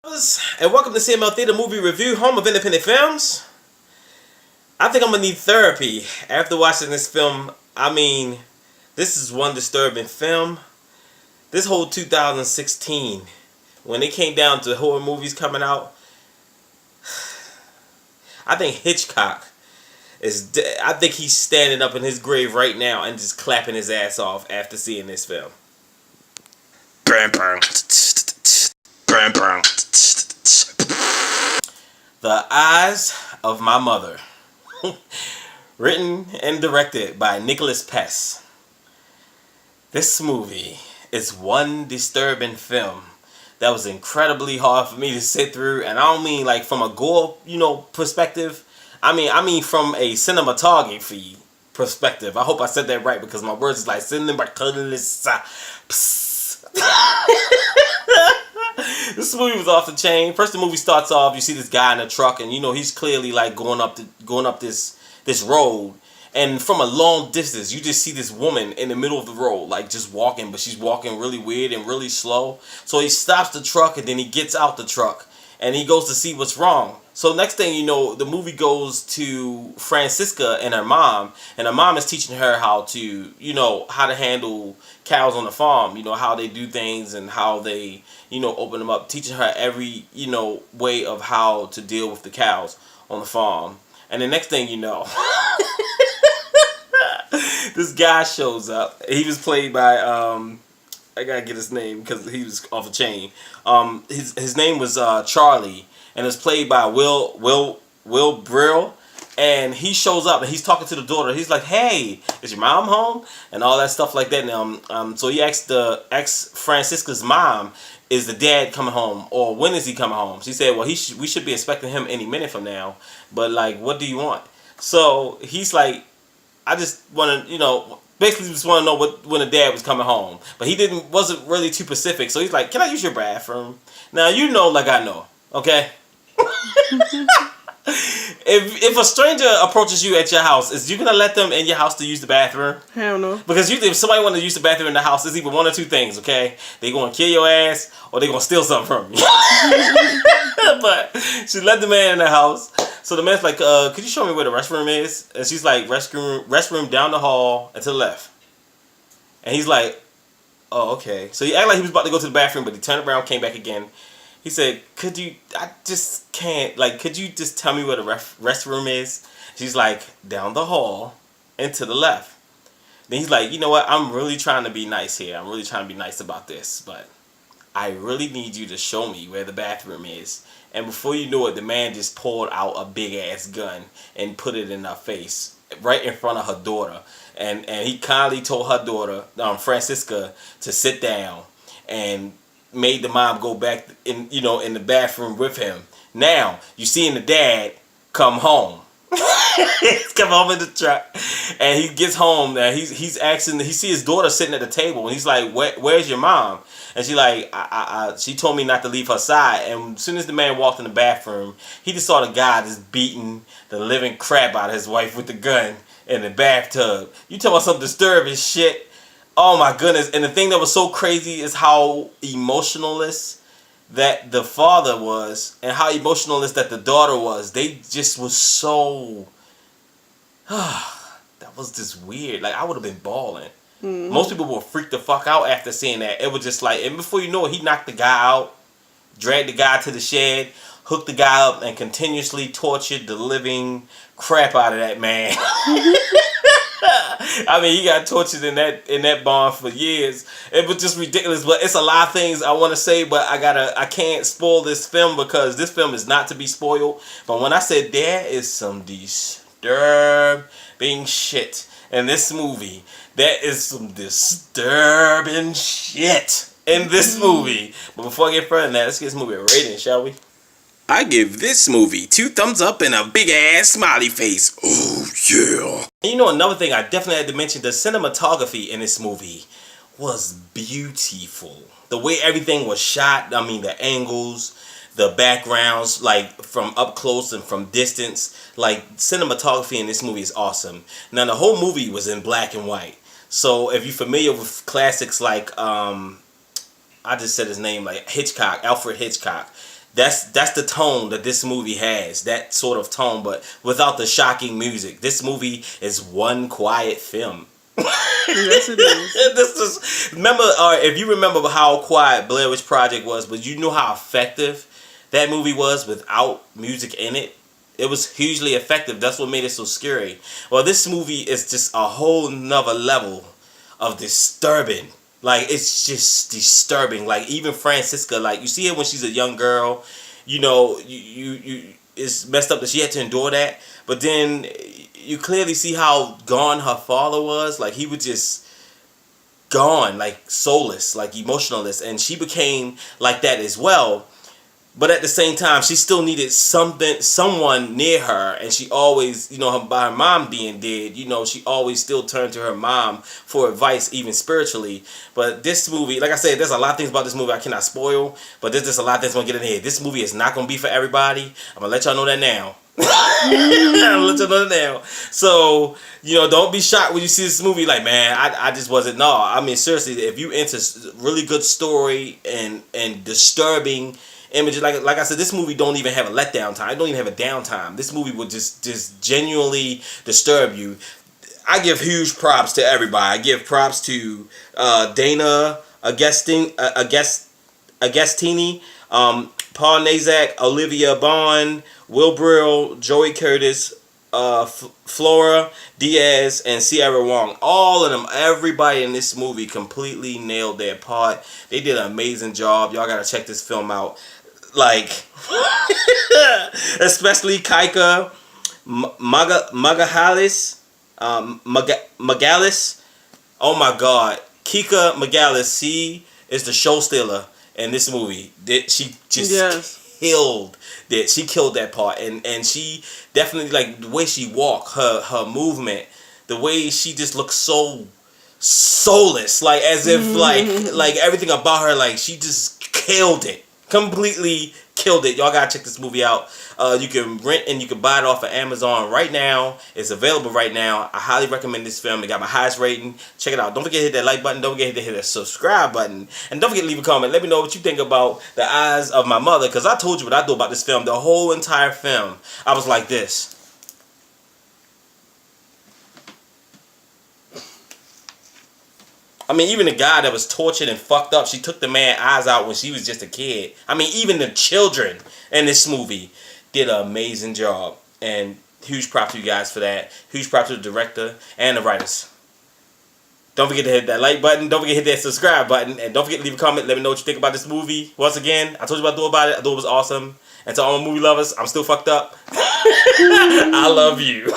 And welcome to CML Theater Movie Review, home of independent films. I think I'm gonna need therapy after watching this film. I mean, this is one disturbing film. This whole 2016, when it came down to horror movies coming out, I think Hitchcock I think he's standing up in his grave right now and just clapping his ass off after seeing this film. The Eyes of My Mother. Written and directed by Nicolas Pesce. This movie is one disturbing film that was incredibly hard for me to sit through, and I don't mean like from a gore, perspective. I mean from a cinematography perspective. I hope I said that right because my words is like cinematography. This movie was off the chain. First, the movie starts off. You see this guy in a truck, and he's clearly like going up this road. And from a long distance, you just see this woman in the middle of the road, like just walking, but she's walking really weird and really slow. So he stops the truck, and then he gets out the truck, and he goes to see what's wrong. So next thing you know, the movie goes to Francisca and her mom is teaching her how to, how to handle cows on the farm, how they do things and how they, open them up, teaching her every, way of how to deal with the cows on the farm. And the next thing you know, this guy shows up. He was played by, I gotta get his name because he was off the chain. His name was Charlie. And it's played by Will Brill, and he shows up and he's talking to the daughter. He's like, "Hey, is your mom home?" and all that stuff like that. And so he asks Francisca's mom, "Is the dad coming home, or when is he coming home?" She said, "Well, we should be expecting him any minute from now. But like, what do you want?" So he's like, "I just want to, basically just want to know when the dad was coming home." But he wasn't really too specific. So he's like, "Can I use your bathroom?" Now like I know, okay. If a stranger approaches you at your house, is you gonna let them in your house to use the bathroom? Hell no. Because if somebody want to use the bathroom in the house, it's either one or two things, okay? They gonna kill your ass or they gonna steal something from you. But she let the man in the house. So the man's like, could you show me where the restroom is? And she's like, restroom down the hall and to the left. And he's like, oh, okay. So he acted like he was about to go to the bathroom, but he turned around, came back again. He said, I just can't, could you just tell me where the restroom is? She's like, down the hall and to the left. Then he's like, you know what? I'm really trying to be nice here. I'm really trying to be nice about this. But I really need you to show me where the bathroom is. And before you know it, the man just pulled out a big-ass gun and put it in her face right in front of her daughter. And he kindly told her daughter, Francisca, to sit down and made the mom go back in the bathroom with him. Now you seeing the dad come home. He's come home in the truck, and he gets home. Now he's asking. He see his daughter sitting at the table, and he's like, "Where's your mom?" And she like, she told me not to leave her side. And as soon as the man walked in the bathroom, he just saw the guy just beating the living crap out of his wife with the gun in the bathtub. You talking about some disturbing shit? Oh my goodness. And the thing that was so crazy is how emotionalist that the father was and how emotionalist that the daughter was. They just was so... that was just weird. Like, I would have been bawling. Mm-hmm. Most people will freak the fuck out after seeing that. It was just like... And before you know it, he knocked the guy out, dragged the guy to the shed, hooked the guy up, and continuously tortured the living crap out of that man. I mean, he got tortured in that barn for years. It was just ridiculous. But it's a lot of things I want to say, but I can't spoil this film because this film is not to be spoiled. But when I said there is some disturbing shit in this movie, there is some disturbing shit in this movie. But before I get further than that, let's get this movie a rating, shall we? I give this movie 2 thumbs up and a big ass smiley face. Oh yeah. And another thing I definitely had to mention, the cinematography in this movie was beautiful. The way everything was shot, I mean the angles, the backgrounds, like from up close and from distance, like cinematography in this movie is awesome. Now the whole movie was in black and white. So if you're familiar with classics like I just said his name, like Hitchcock, Alfred Hitchcock. That's the tone that this movie has. That sort of tone, but without the shocking music. This movie is one quiet film. Yes, it is. This is remember, if you remember how quiet Blair Witch Project was, but you know how effective that movie was without music in it. It was hugely effective. That's what made it so scary. Well, this movie is just a whole nother level of disturbing. Like, it's just disturbing. Like, even Francisca, like, you see her when she's a young girl, you know, you it's messed up that she had to endure that. But then you clearly see how gone her father was. Like, he was just gone, like, soulless, like, emotionless. And she became like that as well. But at the same time, she still needed someone near her, and she always, you know, by her mom being dead, you know, she always still turned to her mom for advice, even spiritually. But this movie, like I said, there's a lot of things about this movie I cannot spoil, but there's just a lot that's gonna get in here. This movie is not gonna be for everybody. I'm gonna let y'all know that now. I'm gonna let y'all know that now. So, you know, don't be shocked when you see this movie. Like, man, I just wasn't. No, I mean, seriously, if you into really good story and disturbing images, like I said, this movie don't even have a letdown time. It don't even have a downtime. This movie will just genuinely disturb you. I give huge props to everybody. I give props to Dana Agostini, Paul Nazak, Olivia Bond, Will Brill, Joey Curtis, Flora, Diaz, and Ciara Wong. All of them, everybody in this movie completely nailed their part. They did an amazing job. Y'all gotta check this film out. Like, especially Kika, Magalhaes, Magalhaes. Oh my God, Kika Magalhaes. She is the show stealer in this movie. She just killed that. She killed that part, and she definitely, like, the way she walked, her movement, the way she just looks so soulless, like as if like everything about her, like she just killed it. Completely killed it. Y'all gotta check this movie out. You can rent and you can buy it off of Amazon right now. It's available right now. I highly recommend this film. It got my highest rating. Check it out. Don't forget to hit that like button. Don't forget to hit that subscribe button. And don't forget to leave a comment. Let me know what you think about The Eyes of My Mother, because I told you what I do about this film. The whole entire film, I was like this. I mean, even the guy that was tortured and fucked up, she took the man's eyes out when she was just a kid. I mean, even the children in this movie did an amazing job. And huge props to you guys for that. Huge props to the director and the writers. Don't forget to hit that like button. Don't forget to hit that subscribe button. And don't forget to leave a comment. Let me know what you think about this movie. Once again, I told you what I thought about it. I thought it was awesome. And to all my movie lovers, I'm still fucked up. I love you.